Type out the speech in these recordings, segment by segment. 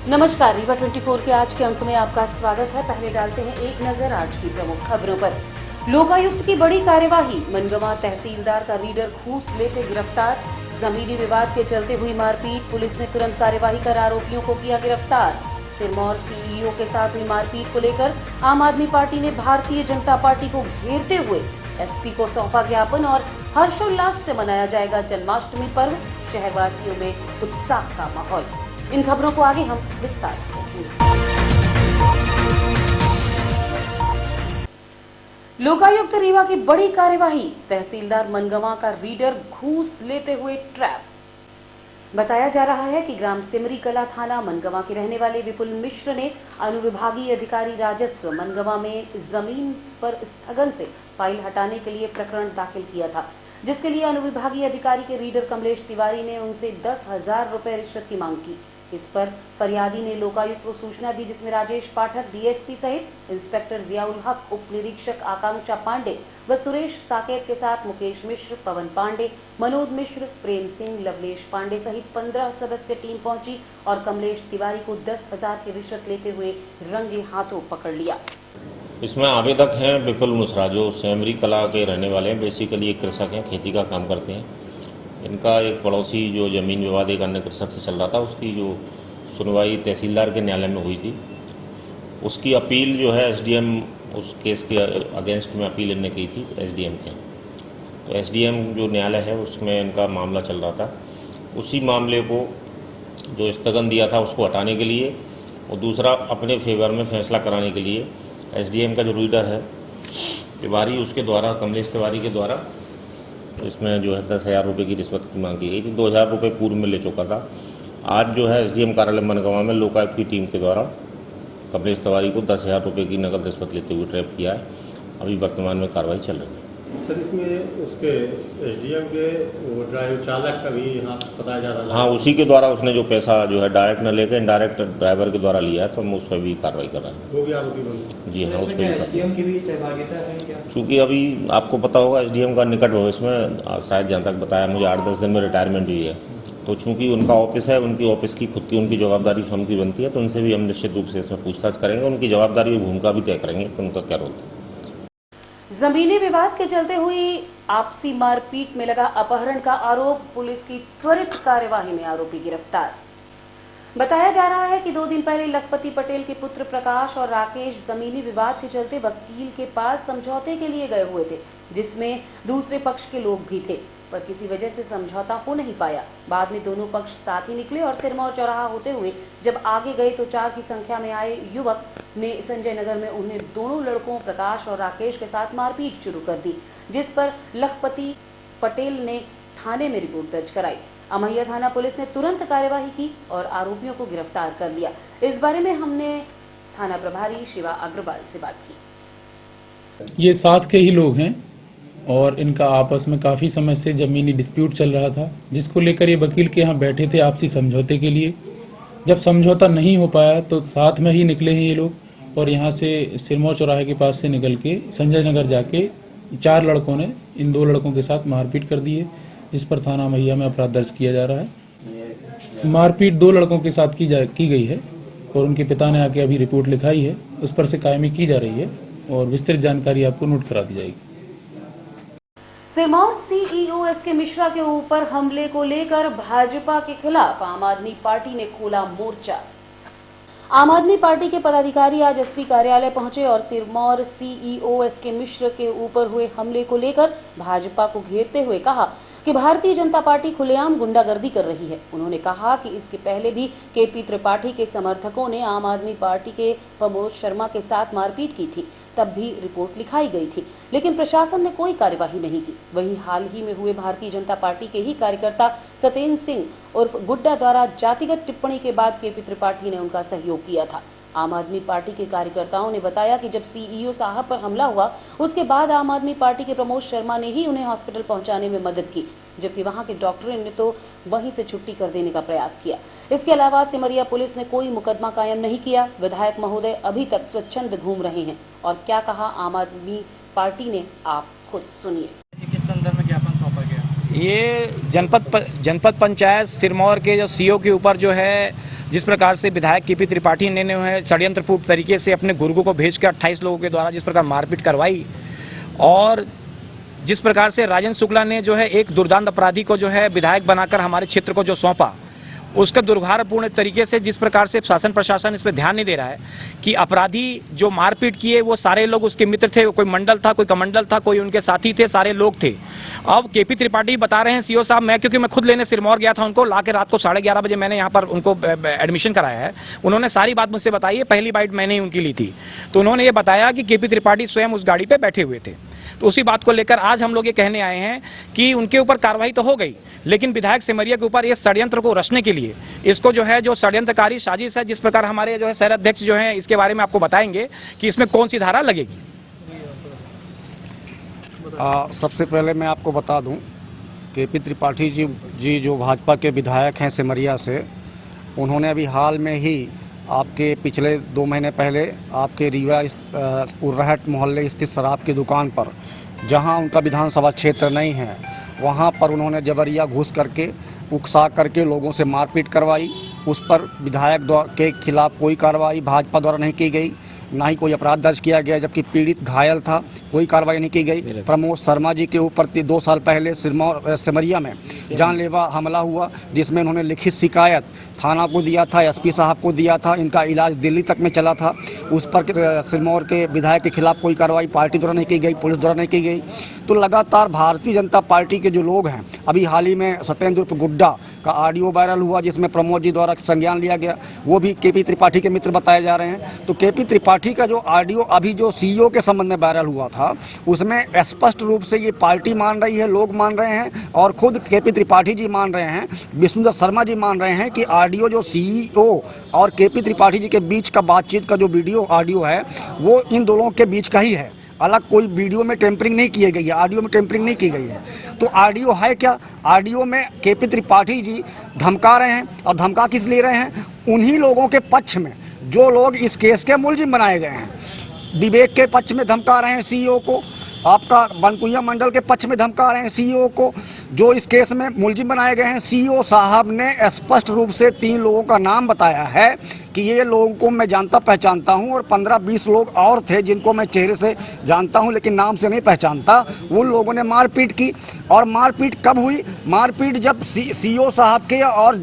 नमस्कार, रीवा 24 के आज के अंक में आपका स्वागत है। पहले डालते हैं एक नजर आज की प्रमुख खबरों पर। लोकायुक्त की बड़ी कार्यवाही, मनगवा तहसीलदार का रीडर घूस लेते गिरफ्तार। जमीनी विवाद के चलते हुई मारपीट, पुलिस ने तुरंत कार्यवाही कर आरोपियों को किया गिरफ्तार। सिरमौर सीईओ के साथ हुई मारपीट को लेकर आम आदमी पार्टी ने भारतीय जनता पार्टी को घेरते हुए एसपी को सौंपा ज्ञापन और हर्षोल्लास से मनाया जाएगा जन्माष्टमी पर्व। शहरवासियों में उत्साह का माहौल। इन खबरों को आगे हम विस्तार से देखेंगे। लोकायुक्त रीवा की बड़ी कार्यवाही, तहसीलदार मनगवा का रीडर घूस लेते हुए ट्रैप। बताया जा रहा है कि ग्राम सिमरी कला थाना मनगवा के रहने वाले विपुल मिश्र ने अनुविभागीय अधिकारी राजस्व मनगवा में जमीन पर स्थगन से फाइल हटाने के लिए प्रकरण दाखिल किया था, जिसके लिए अनुविभागीय अधिकारी के रीडर कमलेश तिवारी ने उनसे 10,000 रुपए रिश्वत की मांग की। इस पर फरियादी ने लोकायुक्त को सूचना दी, जिसमें राजेश पाठक डीएसपी सहित इंस्पेक्टर जियाउल हक, उप निरीक्षक आकांक्षा पांडे व सुरेश साकेत के साथ मुकेश मिश्र, पवन पांडे, मनोज मिश्र, प्रेम सिंह, लवलेश पांडे सहित 15 सदस्य टीम पहुंची और कमलेश तिवारी को 10,000 की रिश्वत लेते हुए रंगे हाथों पकड़ लिया। इसमें आवेदक हैं विपुल मिश्रा, जो सेमरी कला के रहने वाले हैं। बेसिकली एक कृषक हैं, खेती का काम करते हैं। इनका एक पड़ोसी जो जमीन विवाद एक अन्य कृषक से चल रहा था, उसकी जो सुनवाई तहसीलदार के न्यायालय में हुई थी, उसकी अपील जो है एसडीएम, उस केस के अगेंस्ट में अपील इनने की थी एसडीएम के। तो एसडीएम जो न्यायालय है उसमें इनका मामला चल रहा था। उसी मामले को जो स्थगन दिया था उसको हटाने के लिए और दूसरा अपने फेवर में फैसला कराने के लिए एसडीएम का जो रीडर है तिवारी, उसके द्वारा, कमलेश तिवारी के द्वारा इसमें जो है 10,000 रुपये की रिश्वत की मांग की गई थी। 2,000 रुपये पूर्व में ले चुका था। आज जो है एसडीएम कार्यालय मनगवा में लोकायुक्त की टीम के द्वारा कमलेश तिवारी को 10,000 रुपये की नकद रिश्वत लेते हुए ट्रैप किया है। अभी वर्तमान में कार्रवाई चल रही है। सर, इसमें उसके एसडीएम के वो ड्राइवर चालक का भी यहाँ बताया जा रहा है। हाँ, उसी के द्वारा उसने जो पैसा जो है डायरेक्ट न लेकर इनडायरेक्ट ड्राइवर के द्वारा लिया है, तो हम उस पर भी कार्रवाई कर रहे हैं। वो भी आरोपी बने? जी हाँ, उस पर एसडीएम की भी सहभागिता है क्या? चूँकि अभी आपको पता होगा एसडीएम का निकट भविष्य में, शायद जहाँ तक बताया मुझे, 8-10 दिन में रिटायरमेंट हुई है। तो चूँकि उनका ऑफिस है, उनकी ऑफिस की खुद की उनकी जवाबदारी स्वयं की बनती है, तो उनसे भी हम निश्चित रूप से इसमें पूछताछ करेंगे। उनकी जवाबदारी और भूमिका भी तय करेंगे कि उनका क्या रोल था। जमीनी विवाद के चलते हुई आपसी मारपीट में लगा अपहरण का आरोप, पुलिस की त्वरित कार्यवाही में आरोपी गिरफ्तार। बताया जा रहा है कि 2 दिन पहले लखपति पटेल के पुत्र प्रकाश और राकेश जमीनी विवाद के चलते वकील के पास समझौते के लिए गए हुए थे, जिसमें दूसरे पक्ष के लोग भी थे, पर किसी वजह से समझौता हो नहीं पाया। बाद में दोनों पक्ष साथ ही निकले और सिरमौर चौराहा होते हुए जब आगे गए तो 4 की संख्या में आए युवक ने संजय नगर में उन्हें दोनों लड़कों प्रकाश और राकेश के साथ मारपीट शुरू कर दी, जिस पर लखपति पटेल ने थाने में रिपोर्ट दर्ज कराई। अमैया थाना पुलिस ने तुरंत कार्यवाही की और आरोपियों को गिरफ्तार कर लिया। इस बारे में हमने थाना प्रभारी शिवा अग्रवाल से बात की। ये साथ के ही लोग हैं और इनका आपस में काफ़ी समय से ज़मीनी डिस्प्यूट चल रहा था, जिसको लेकर ये वकील के यहाँ बैठे थे आपसी समझौते के लिए। जब समझौता नहीं हो पाया तो साथ में ही निकले हैं ये लोग और यहाँ से सिरमौर चौराहे के पास से निकल के संजय नगर जाके 4 लड़कों ने इन 2 लड़कों के साथ मारपीट कर दी है, जिस पर थाना मैया में अपराध दर्ज किया जा रहा है। मारपीट 2 लड़कों के साथ की गई है और उनके पिता ने आके अभी रिपोर्ट लिखाई है, उस पर से कायमी की जा रही है और विस्तृत जानकारी आपको नोट करा दी जाएगी। सिरमौर सीईओ एसके मिश्रा के ऊपर हमले को लेकर भाजपा के खिलाफ आम आदमी पार्टी ने खोला मोर्चा। आम आदमी पार्टी के पदाधिकारी आज एसपी कार्यालय पहुंचे और सिरमौर सीईओ एसके मिश्र के ऊपर हुए हमले को लेकर भाजपा को घेरते हुए कहा कि भारतीय जनता पार्टी खुलेआम गुंडागर्दी कर रही है। उन्होंने कहा कि इसके पहले भी केपी त्रिपाठी के समर्थकों ने आम आदमी पार्टी के प्रमोद शर्मा के साथ मारपीट की थी, तब भी रिपोर्ट लिखाई गई थी, लेकिन प्रशासन ने कोई कार्यवाही नहीं की। वहीं हाल ही में हुए भारतीय जनता पार्टी के ही कार्यकर्ता सतेंद्र सिंह उर्फ गुड्डा द्वारा जातिगत टिप्पणी के बाद केपी त्रिपाठी ने उनका सहयोग किया था। आम आदमी पार्टी के कार्यकर्ताओं ने बताया कि जब सीईओ साहब पर हमला हुआ उसके बाद आम आदमी पार्टी के प्रमोद शर्मा ने ही उन्हें हॉस्पिटल पहुंचाने में मदद की, जबकि वहां के डॉक्टरों ने तो वहीं से छुट्टी कर देने का प्रयास किया। इसके अलावा सिमरिया पुलिस ने कोई मुकदमा कायम नहीं किया। विधायक महोदय अभी तक स्वच्छंद घूम रहे हैं और क्या कहा आम आदमी पार्टी ने, आप खुद सुनिए। किस संदर्भ में ज्ञापन सौंपा गया? ये जनपद पंचायत सिरमौर के जो सीओ के ऊपर जो है जिस प्रकार से विधायक केपी त्रिपाठी ने षड्यंत्रपूर्ण तरीके से अपने गुर्गों को भेज कर 28 लोगों के द्वारा जिस प्रकार मारपीट करवाई, और जिस प्रकार से राजेंद्र शुक्ला ने जो है एक दुर्दांत अपराधी को जो है विधायक बनाकर हमारे क्षेत्र को जो सौंपा, उसका दुर्भावनापूर्ण तरीके से जिस प्रकार से शासन प्रशासन इस पर ध्यान नहीं दे रहा है कि अपराधी जो मारपीट किए वो सारे लोग उसके मित्र थे, कोई मंडल था, कोई कमंडल था, कोई उनके साथी थे, सारे लोग थे। अब केपी त्रिपाठी बता रहे हैं सीओ साहब, क्योंकि मैं खुद लेने सिरमौर गया था उनको, लाके रात को 11:30 बजे मैंने यहाँ पर उनको एडमिशन कराया है। उन्होंने सारी बात मुझसे बताई है, पहली बाइट मैंने ही उनकी ली थी। तो उन्होंने ये बताया कि केपी त्रिपाठी स्वयं उस गाड़ी पर बैठे हुए थे। तो उसी बात को लेकर आज हम लोग ये कहने आए हैं कि उनके ऊपर कार्रवाई तो हो गई, लेकिन विधायक सिमरिया के ऊपर इस षड्यंत्र को रचने के लिए, इसको जो है जो षड्यंत्रकारी साजिश है, जिस प्रकार हमारे जो है शहर अध्यक्ष जो है इसके बारे में आपको बताएंगे कि इसमें कौन सी धारा लगेगी। सबसे पहले मैं आपको बता दूं, केपी त्रिपाठी जी जो भाजपा के विधायक हैं सिमरिया से, उन्होंने अभी हाल में ही आपके पिछले 2 महीने पहले आपके रीवा उर्राहट मोहल्ले स्थित शराब की दुकान पर, जहां उनका विधानसभा क्षेत्र नहीं है, वहां पर उन्होंने जबरिया घुस करके उकसा करके लोगों से मारपीट करवाई। उस पर विधायक के खिलाफ कोई कार्रवाई भाजपा द्वारा नहीं की गई, ना ही कोई अपराध दर्ज किया गया, जबकि पीड़ित घायल था, कोई कार्रवाई नहीं की गई। प्रमोद शर्मा जी के ऊपर 2 साल पहले सिमरिया में जानलेवा हमला हुआ, जिसमें उन्होंने लिखित शिकायत थाना को दिया था, एसपी साहब को दिया था। इनका इलाज दिल्ली तक में चला था। उस पर सिरमौर के विधायक के खिलाफ कोई कार्रवाई पार्टी द्वारा नहीं की गई, पुलिस द्वारा नहीं की गई। तो लगातार भारतीय जनता पार्टी के जो लोग हैं, अभी हाल ही में सत्येंद्र उर्फ गुड्डा का ऑडियो वायरल हुआ, जिसमें प्रमोद जी द्वारा संज्ञान लिया गया, वो भी केपी त्रिपाठी के मित्र बताए जा रहे हैं। तो केपी त्रिपाठी का जो ऑडियो अभी जो सीईओ के संबंध में वायरल हुआ था, उसमें स्पष्ट रूप से ये पार्टी मान रही है, लोग मान रहे हैं, और खुद केपी त्रिपाठी जी मान रहे हैं, विष्णुदत्त शर्मा जी मान रहे हैं कि ऑडियो जो सीईओ और केपी त्रिपाठी जी के बीच का बातचीत का जो वीडियो ऑडियो है, वो इन दोनों के बीच का ही है। अलग कोई वीडियो में टेम्परिंग नहीं की गई है, ऑडियो में टेम्परिंग नहीं की गई है। तो ऑडियो है क्या? ऑडियो में केपी त्रिपाठी जी धमका रहे हैं, और धमका किस ले रहे हैं? उन्हीं लोगों के पक्ष में जो लोग इस केस के मुलजिम बनाए गए हैं। विवेक के पक्ष में धमका रहे हैं सीईओ को, आपका बनकुइया मंडल के पक्ष में धमका रहे हैं सीईओ को, जो इस केस में मुलजिम बनाए गए हैं। सीईओ साहब ने स्पष्ट रूप से 3 लोगों का नाम बताया है कि ये लोगों को मैं जानता पहचानता हूं, और 15-20 लोग और थे जिनको मैं चेहरे से जानता हूं लेकिन नाम से नहीं पहचानता। उन लोगों ने मारपीट की। और मारपीट कब हुई? मारपीट जब सीईओ साहब के और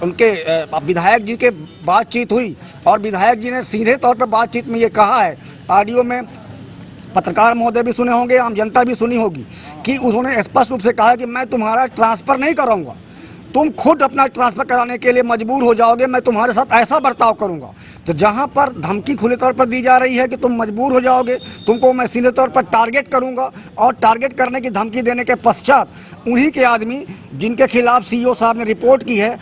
उनके विधायक जी के बातचीत हुई, और विधायक जी ने सीधे तौर पर बातचीत में ये कहा है, ऑडियो में पत्रकार महोदय भी सुने होंगे, आम जनता भी सुनी होगी, कि उन्होंने स्पष्ट रूप से कहा कि मैं तुम्हारा ट्रांसफ़र नहीं कराऊंगा, तुम खुद अपना ट्रांसफ़र कराने के लिए मजबूर हो जाओगे, मैं तुम्हारे साथ ऐसा बर्ताव करूंगा। तो जहां पर धमकी खुले तौर पर दी जा रही है कि तुम मजबूर हो जाओगे, तुमको मैं सीधे तौर पर टारगेट करूंगा, और टारगेट करने की धमकी देने के पश्चात उन्हीं के आदमी जिनके खिलाफ सीईओ साहब ने रिपोर्ट की है,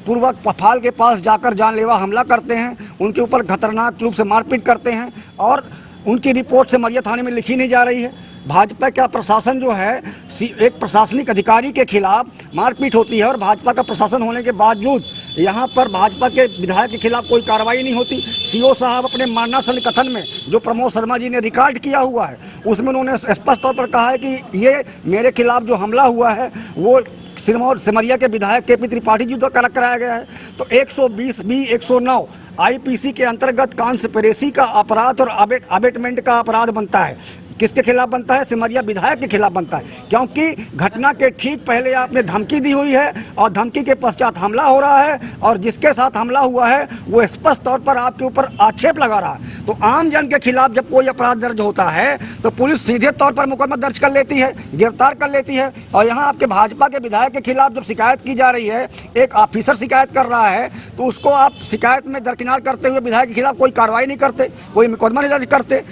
पूर्वक पफाल के पास जाकर जानलेवा हमला करते हैं, उनके ऊपर खतरनाक रूप से मारपीट करते हैं, और उनकी रिपोर्ट सिमरिया थाने में लिखी नहीं जा रही है। भाजपा का प्रशासन जो है, एक प्रशासनिक अधिकारी के खिलाफ मारपीट होती है, और भाजपा का प्रशासन होने के बावजूद यहाँ पर भाजपा के विधायक के खिलाफ कोई कार्रवाई नहीं होती। सीओ साहब अपने मरणासन कथन में जो प्रमोद शर्मा जी ने रिकॉर्ड किया हुआ है, उसमें उन्होंने स्पष्ट तौर पर कहा है कि ये मेरे खिलाफ जो हमला हुआ है वो सिमरिया के विधायक केपी त्रिपाठी जी द्वारा कराया गया है। तो 120B 109 आईपीसी के अंतर्गत कॉन्स्पिरेसी का अपराध और अबेटमेंट का अपराध बनता है। किसके खिलाफ बनता है? सिमरिया विधायक के खिलाफ बनता है, क्योंकि घटना के ठीक पहले आपने धमकी दी हुई है, और धमकी के पश्चात हमला हो रहा है, और जिसके साथ हमला हुआ है वो स्पष्ट तौर पर आपके ऊपर आक्षेप लगा रहा है। तो आम जन के खिलाफ जब कोई अपराध दर्ज होता है तो पुलिस सीधे तौर पर मुकदमा दर्ज कर लेती है, गिरफ्तार कर लेती है। और यहाँ आपके भाजपा के विधायक के खिलाफ जब शिकायत की जा रही है, एक ऑफिसर शिकायत कर रहा है, तो उसको आप शिकायत में दरकिनार करते हुए विधायक के खिलाफ कोई कार्रवाई नहीं करते, कोई मुकदमा नहीं दर्ज करते।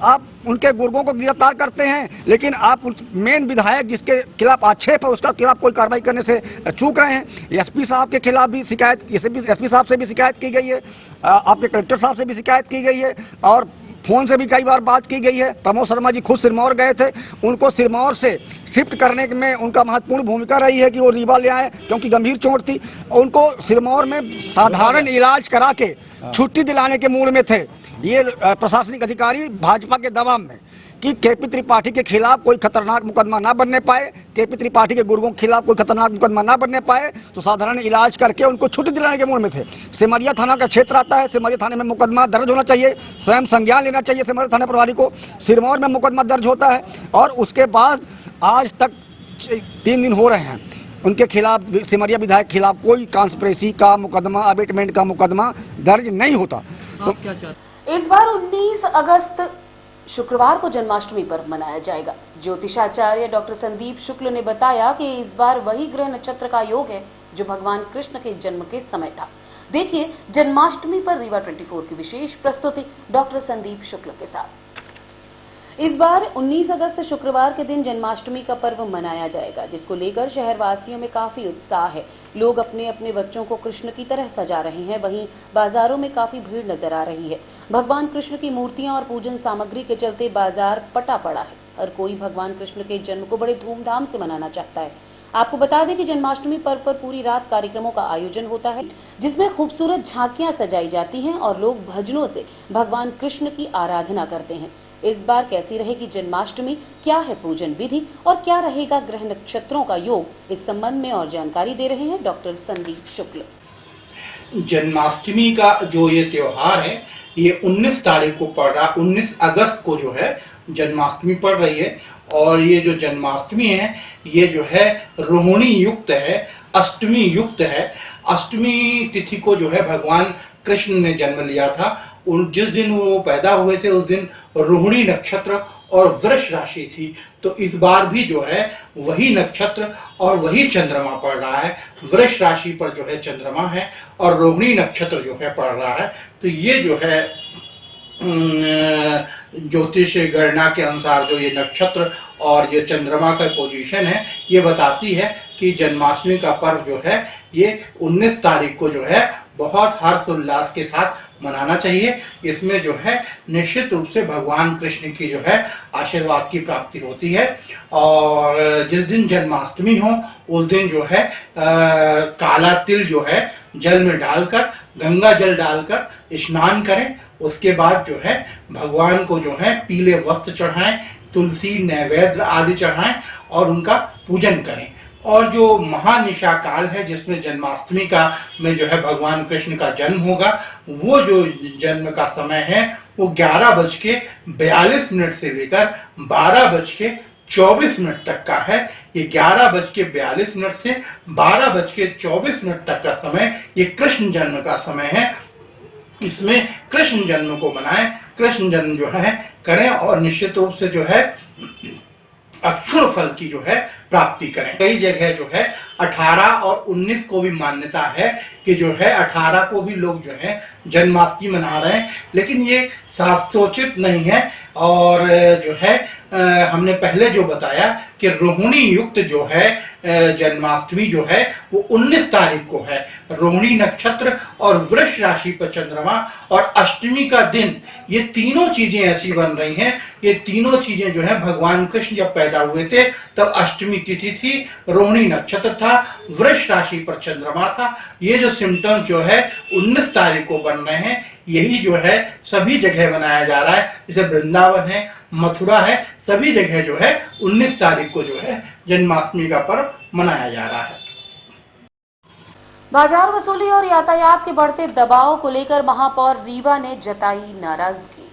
आप उनके गुर्गों को गिरफ्तार करते हैं, लेकिन आप मेन विधायक जिसके खिलाफ आक्षेप है उसका खिलाफ कोई कार्रवाई करने से चूक रहे हैं। एसपी साहब के खिलाफ भी शिकायत, एसपी साहब से भी शिकायत की गई है, आपके कलेक्टर साहब से भी शिकायत की गई है, और फोन से भी कई बार बात की गई है। प्रमोद शर्मा जी खुद सिरमौर गए थे, उनको सिरमौर से शिफ्ट करने में उनका महत्वपूर्ण भूमिका रही है कि वो रीवा ले आए, क्योंकि गंभीर चोट थी। उनको सिरमौर में साधारण इलाज करा के छुट्टी दिलाने के मूड में थे ये प्रशासनिक अधिकारी भाजपा के दबाव में। कि केपी त्रिपाठी के खिलाफ कोई खतरनाक मुकदमा ना बनने पाए, केपी त्रिपाठी के गुर्गों के खिलाफ कोई खतरनाक मुकदमा ना बनने पाए, तो साधारण इलाज करके उनको छुट्टी दिलाने के मूड में थे। सिमरिया थाना का क्षेत्र आता है, सिमरिया थाने में मुकदमा दर्ज होना चाहिए, स्वयं संज्ञान लेना चाहिए सिमरिया थाना प्रभारी को। सिरमौर में मुकदमा दर्ज होता है और उसके बाद आज तक 3 दिन हो रहे हैं उनके खिलाफ, सिमरिया विधायक के खिलाफ कोई कॉन्स्पिरेसी का मुकदमा, अबेटमेंट का मुकदमा दर्ज नहीं होता। तो क्या चाहते इस बार 19 अगस्त शुक्रवार को जन्माष्टमी पर्व मनाया जाएगा। ज्योतिषाचार्य डॉक्टर संदीप शुक्ल ने बताया कि इस बार वही ग्रह नक्षत्र का योग है जो भगवान कृष्ण के जन्म के समय था। देखिए जन्माष्टमी पर रीवा 24 की विशेष प्रस्तुति डॉक्टर संदीप शुक्ल के साथ। इस बार 19 अगस्त शुक्रवार के दिन जन्माष्टमी का पर्व मनाया जाएगा, जिसको लेकर शहरवासियों में काफी उत्साह है। लोग अपने अपने बच्चों को कृष्ण की तरह सजा रहे हैं। वहीं बाजारों में काफी भीड़ नजर आ रही है। भगवान कृष्ण की मूर्तियां और पूजन सामग्री के चलते बाजार पटा पड़ा है। हर कोई भगवान कृष्ण के जन्म को बड़े धूमधाम से मनाना चाहता है। आपको बता दें कि जन्माष्टमी पर्व पर पूरी रात कार्यक्रमों का आयोजन होता है, जिसमें खूबसूरत झांकियां सजाई जाती हैं और लोग भजनों से भगवान कृष्ण की आराधना करते हैं। इस बार कैसी रहेगी जन्माष्टमी, क्या है पूजन विधि और क्या रहेगा ग्रह नक्षत्रों का योग, इस संबंध में और जानकारी दे रहे हैं डॉक्टर संदीप शुक्ल। जन्माष्टमी का जो ये त्योहार है ये 19 तारीख को पड़ रहा, 19 अगस्त को जो है जन्माष्टमी पड़ रही है। और ये जो जन्माष्टमी है ये जो है रोहिणी युक्त है, अष्टमी युक्त है। अष्टमी तिथि को जो है भगवान कृष्ण ने जन्म लिया था। जिस दिन वो पैदा हुए थे उस दिन रोहिणी नक्षत्र और वृष राशि थी। तो इस बार भी जो है वही नक्षत्र और वही चंद्रमा पड़ रहा है। वृष राशि पर जो है चंद्रमा है और रोहिणी नक्षत्र जो है पड़ रहा है। तो ये जो है ज्योतिष गणना के अनुसार जो ये नक्षत्र और ये चंद्रमा का पोजीशन है ये बताती है कि जन्माष्टमी का पर्व जो है ये 19 तारीख को जो है बहुत हर्ष उल्लास के साथ मनाना चाहिए। इसमें जो है निश्चित रूप से भगवान कृष्ण की जो है आशीर्वाद की प्राप्ति होती है। और जिस दिन जन्माष्टमी हो उस दिन जो है काला तिल जो है जल में डालकर, गंगा जल डालकर स्नान करें। उसके बाद जो है भगवान को जो है पीले वस्त्र चढ़ाएं, तुलसी नैवेद्य आदि चढ़ाएं और उनका पूजन करें। और जो महानिशा काल है जिसमें जन्माष्टमी का में जो है भगवान कृष्ण का जन्म होगा, वो जो जन्म का समय है वो 11:42 से लेकर 12:24 तक का है। ये 11:42 से 12:24 तक का समय ये कृष्ण जन्म का समय है। इसमें कृष्ण जन्म को मनाएं, कृष्ण जन्म जो है करें और निश्चित रूप से जो है अक्षुण फल की जो है प्राप्ति करें। कई जगह जो है 18 और 19 को भी मान्यता है कि जो है 18 को भी लोग जो है जन्माष्टमी मना रहे हैं, लेकिन ये शास्त्रोचित नहीं है। और जो है हमने पहले जो बताया कि रोहिणी युक्त जो है जन्माष्टमी जो है वो 19 तारीख को है। रोहिणी नक्षत्र और वृष राशि पर चंद्रमा और अष्टमी का दिन, ये तीनों चीजें ऐसी बन रही हैं। ये तीनों चीजें जो है भगवान कृष्ण जब पैदा हुए थे तब अष्टमी तिथि थी, रोहिणी नक्षत्र था, वृष राशि पर चंद्रमा था। ये जो सिम्टम्स जो है 19 तारीख को बन रहे हैं, यही जो है सभी जगह मनाया जा रहा है। जैसे वृंदावन है, मथुरा है, सभी जगह जो है 19 तारीख को जो है जन्माष्टमी का पर्व मनाया जा रहा है। बाजार वसूली और यातायात के बढ़ते दबाव को लेकर महापौर रीवा ने जताई नाराजगी।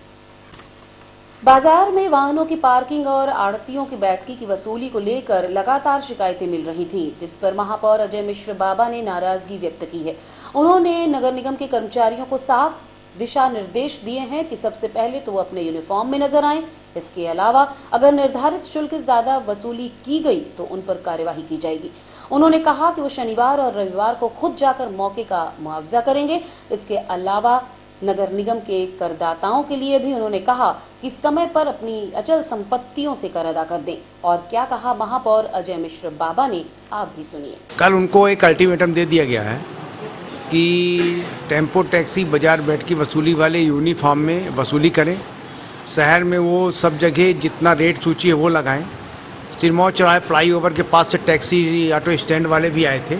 बाजार में वाहनों की पार्किंग और आड़तियों की बैठकी की वसूली को लेकर लगातार शिकायतें मिल रही थी, जिस पर महापौर अजय मिश्र बाबा ने नाराजगी व्यक्त की है। उन्होंने नगर निगम के कर्मचारियों को साफ दिशा निर्देश दिए हैं कि सबसे पहले तो वो अपने यूनिफॉर्म में नजर आएं। इसके अलावा अगर निर्धारित शुल्क से ज्यादा वसूली की गई तो उन पर कार्यवाही की जाएगी। उन्होंने कहा कि वो शनिवार और रविवार को खुद जाकर मौके का मुआवजा करेंगे। इसके अलावा नगर निगम के करदाताओं के लिए भी उन्होंने कहा कि समय पर अपनी अचल संपत्तियों से कर अदा कर दें। और क्या कहा महापौर अजय मिश्र बाबा ने, आप भी सुनिए। कल उनको एक अल्टीमेटम दे दिया गया है कि टेम्पो टैक्सी बाजार बैठ की वसूली वाले यूनिफॉर्म में वसूली करें। शहर में वो सब जगह जितना रेट सूची है वो लगाएं। सिरमौर चौराहे फ्लाईओवर के पास से टैक्सी ऑटो स्टैंड वाले भी आए थे,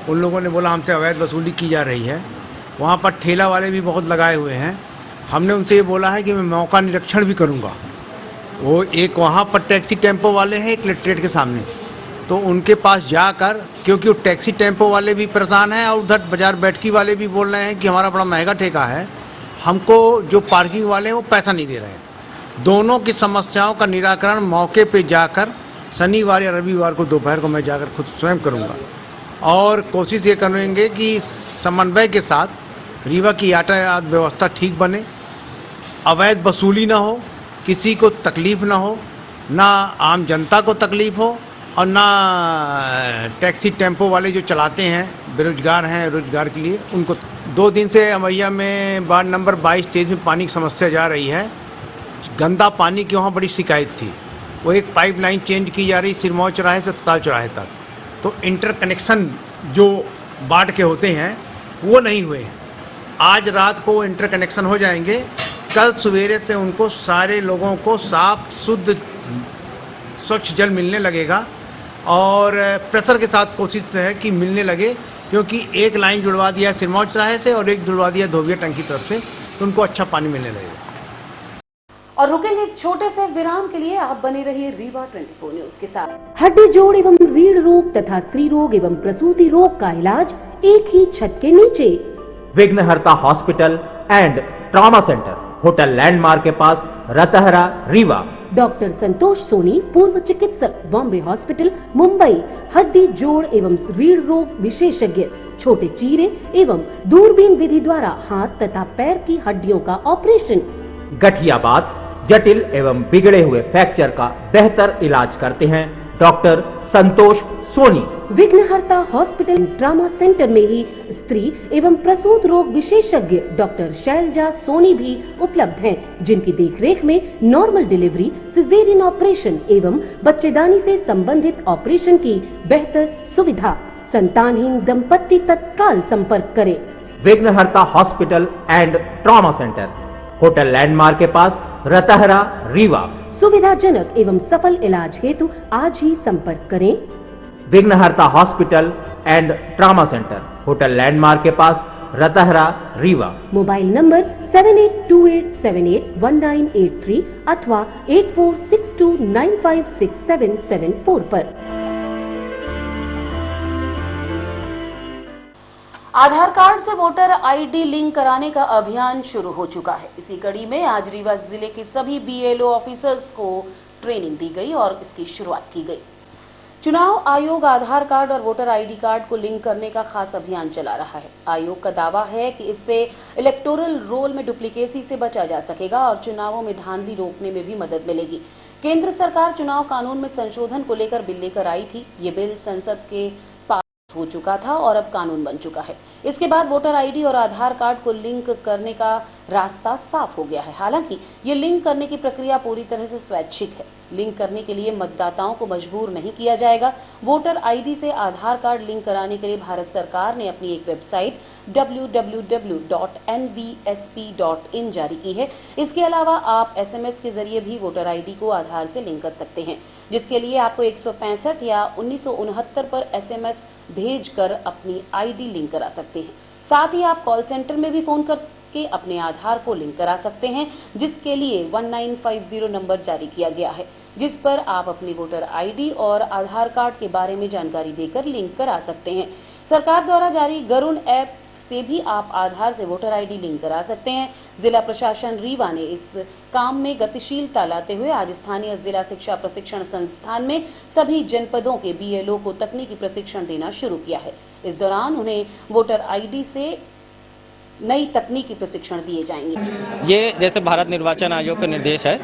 उन लोगों ने बोला हमसे अवैध वसूली की जा रही है। वहाँ पर ठेला वाले भी बहुत लगाए हुए हैं। हमने उनसे ये बोला है कि मैं मौका निरीक्षण भी करूँगा वो एक वहाँ पर टैक्सी टेम्पो वाले हैं एक कलेक्ट्रेट के सामने, तो उनके पास जाकर, क्योंकि वो टैक्सी टेम्पो वाले भी परेशान हैं और उधर बाजार बैठकी वाले भी बोल रहे हैं कि हमारा बड़ा महंगा ठेका है, हमको जो पार्किंग वाले हैं वो पैसा नहीं दे रहे हैं। दोनों की समस्याओं का निराकरण मौके पे जाकर शनिवार या रविवार को दोपहर को मैं जाकर खुद स्वयं करूंगा और कोशिश ये करेंगे कि समन्वय के साथ रीवा की यातायात व्यवस्था ठीक बने, अवैध वसूली ना हो, किसी को तकलीफ ना हो, ना आम जनता को तकलीफ हो और ना टैक्सी टेम्पो वाले जो चलाते हैं बेरोजगार हैं रोजगार के लिए उनको। 2 दिन से अमैया में वार्ड नंबर 22-23 में पानी की समस्या जा रही है। गंदा पानी की वहाँ बड़ी शिकायत थी। वो एक पाइपलाइन चेंज की जा रही सिरमौर चौराहे से अस्पताल चौराहे तक, तो इंटर कनेक्शन जो वार्ड के होते हैं वो नहीं हुए हैं। आज रात को इंटर कनेक्शन हो जाएंगे। कल सवेरे से उनको सारे लोगों को साफ शुद्ध स्वच्छ जल मिलने लगेगा और प्रेशर के साथ कोशिश है कि मिलने लगे, क्योंकि एक लाइन जुड़वा दिया सिरमौर चौराहे से और एक जुड़वा दिया धोबिया टंकी तरफ से, तो उनको अच्छा पानी मिलने लगेगा। और रुकेंगे एक छोटे से विराम के लिए। आप बने रहिए रीवा 24 न्यूज के साथ। हड्डी जोड़ एवं रीढ़ रोग तथा स्त्री रोग एवं प्रसूति रोग का इलाज एक ही छत के नीचे। विघ्नहर्ता hospital and trauma centre, hotel landmark के पास, रतहरा, रीवा। डॉक्टर संतोष सोनी, पूर्व चिकित्सक, बॉम्बे हॉस्पिटल, मुंबई। हड्डी जोड़ एवं रीढ़ रोग विशेषज्ञ, छोटे चीरे एवं दूरबीन विधि द्वारा हाथ तथा पैर की हड्डियों का ऑपरेशन। गठियाबात, जटिल एवं बिगड़े हुए फ्रैक्चर का बेहतर इलाज करते हैं डॉक्टर संतोष सोनी। विघ्नहर्ता हॉस्पिटल ट्रॉमा सेंटर में ही स्त्री एवं प्रसूत रोग विशेषज्ञ डॉक्टर शैलजा सोनी भी उपलब्ध हैं, जिनकी देखरेख में नॉर्मल डिलीवरी, सिजेरियन ऑपरेशन एवं बच्चेदानी से संबंधित ऑपरेशन की बेहतर सुविधा। संतानहीन दंपत्ति तत्काल संपर्क करें। विघ्नहर्ता hospital and trauma centre, hotel landmark के पास, रतहरा, रीवा। सुविधाजनक एवं सफल इलाज हेतु आज ही संपर्क करें। विघ्नहर्ता hospital and trauma centre, hotel landmark के पास, रतहरा, रीवा। मोबाइल नंबर 7828781983 अथवा 8462956774 पर। आधार कार्ड से वोटर आईडी लिंक कराने का अभियान शुरू हो चुका है। इसी कड़ी में आज रीवा जिले के सभी बीएलओ ऑफिसर्स को ट्रेनिंग दी गई और इसकी शुरुआत की गई। चुनाव आयोग आधार कार्ड और वोटर आईडी कार्ड को लिंक करने का खास अभियान चला रहा है। आयोग का दावा है कि इससे इलेक्टोरल रोल में डुप्लीकेसी से बचा जा सकेगा और चुनावों में धांधली रोकने में भी मदद मिलेगी। केंद्र सरकार चुनाव कानून में संशोधन को लेकर बिल लेकर आई थी। ये बिल संसद के हो चुका था और अब कानून बन चुका है। इसके बाद वोटर आईडी और आधार कार्ड को लिंक करने का रास्ता साफ हो गया है। हालांकि ये लिंक करने की प्रक्रिया पूरी तरह से स्वैच्छिक है। लिंक करने के लिए मतदाताओं को मजबूर नहीं किया जाएगा। वोटर आईडी से आधार कार्ड लिंक कराने के लिए भारत सरकार ने अपनी एक वेबसाइट www.nvsp.in जारी की है। इसके अलावा आप SMS के जरिए भी वोटर आईडी को आधार से लिंक कर सकते हैं, जिसके लिए आपको 165 या 1969 पर SMS भेजकर अपनी आईडी लिंक करा सकते हैं। साथ ही आप कॉल सेंटर में भी फोन करके अपने आधार को लिंक करा सकते हैं, जिसके लिए 1950 नंबर जारी किया गया है, जिस पर आप अपनी वोटर आईडी और आधार कार्ड के बारे में जानकारी देकर लिंक करा सकते हैं। सरकार द्वारा जारी गरुण ऐप से भी आप आधार से वोटर आईडी लिंक करा सकते हैं। जिला प्रशासन रीवा ने इस काम में गतिशीलता लाते हुए आज स्थानीय जिला शिक्षा प्रशिक्षण संस्थान में सभी जनपदों के बीएलओ को तकनीकी प्रशिक्षण देना शुरू किया है। इस दौरान उन्हें वोटर आईडी से नई तकनीकी प्रशिक्षण दिए जाएंगे। ये जैसे भारत निर्वाचन आयोग का निर्देश है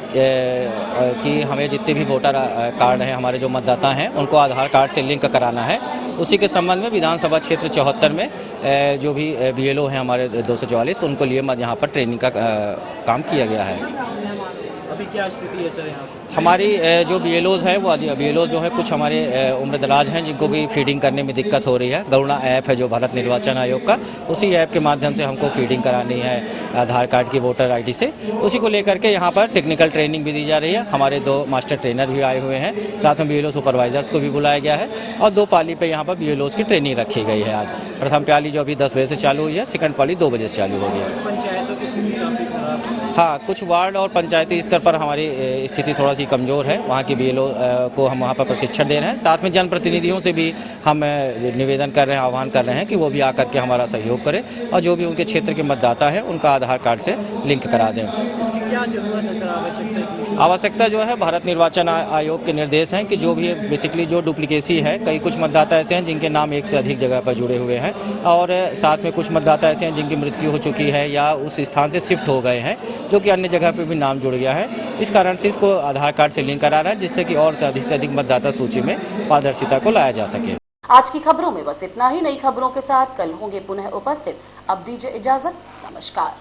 कि हमें जितने भी वोटर कार्ड हैं, हमारे जो मतदाता हैं, उनको आधार कार्ड से लिंक कराना है। उसी के संबंध में विधानसभा क्षेत्र 74 में जो भी बीएलओ हैं हमारे 244, उनको लिए यहाँ पर ट्रेनिंग का काम किया गया है। अभी क्या स्थिति है सर यहाँ पर? हमारी जो बीएलओज हैं, वो बीएलओज जो हैं कुछ हमारे उम्रदराज हैं जिनको भी फीडिंग करने में दिक्कत हो रही है। गरुणा ऐप है जो भारत निर्वाचन आयोग का, उसी ऐप के माध्यम से हमको फीडिंग करानी है आधार कार्ड की वोटर आईडी से। उसी को लेकर के यहाँ पर टेक्निकल ट्रेनिंग भी दी जा रही है। हमारे 2 मास्टर ट्रेनर भी आए हुए हैं, साथ में बीएलओ सुपरवाइजर्स को भी बुलाया गया है और 2 पाली पे यहाँ पर बीएलओज की ट्रेनिंग रखी गई है। आज प्रथम पाली जो अभी 10 बजे से चालू हुई है, सेकंड पाली 2 बजे से चालू होगी। पंचायतों की स्थिति काफी खराब है। हाँ, कुछ वार्ड और पंचायती स्तर पर हमारी स्थिति थोड़ा सी कमज़ोर है। वहाँ के BLO को हम वहाँ पर प्रशिक्षण दे रहे हैं। साथ में जनप्रतिनिधियों से भी हम निवेदन कर रहे हैं, आह्वान कर रहे हैं कि वो भी आकर के हमारा सहयोग करें और जो भी उनके क्षेत्र के मतदाता हैं उनका आधार कार्ड से लिंक करा दें। इसकी क्या जरूरत है सर, आवश्यकता जो है भारत निर्वाचन आयोग के निर्देश हैं कि जो भी बेसिकली जो डुप्लीकेसी है, कई कुछ मतदाता ऐसे हैं जिनके नाम एक से अधिक जगह पर जुड़े हुए हैं और साथ में कुछ मतदाता ऐसे हैं जिनकी मृत्यु हो चुकी है या उस स्थान से शिफ्ट हो गए हैं, जो कि अन्य जगह पर भी नाम जुड़ गया है। इस कारण से इसको आधार कार्ड से लिंक करा रहा है, जिससे कि और से अधिक मतदाता सूची में पारदर्शिता को लाया जा सके। आज की खबरों में बस इतना ही। नई खबरों के साथ कल होंगे पुनः उपस्थित। अब दीजिए इजाजत। नमस्कार।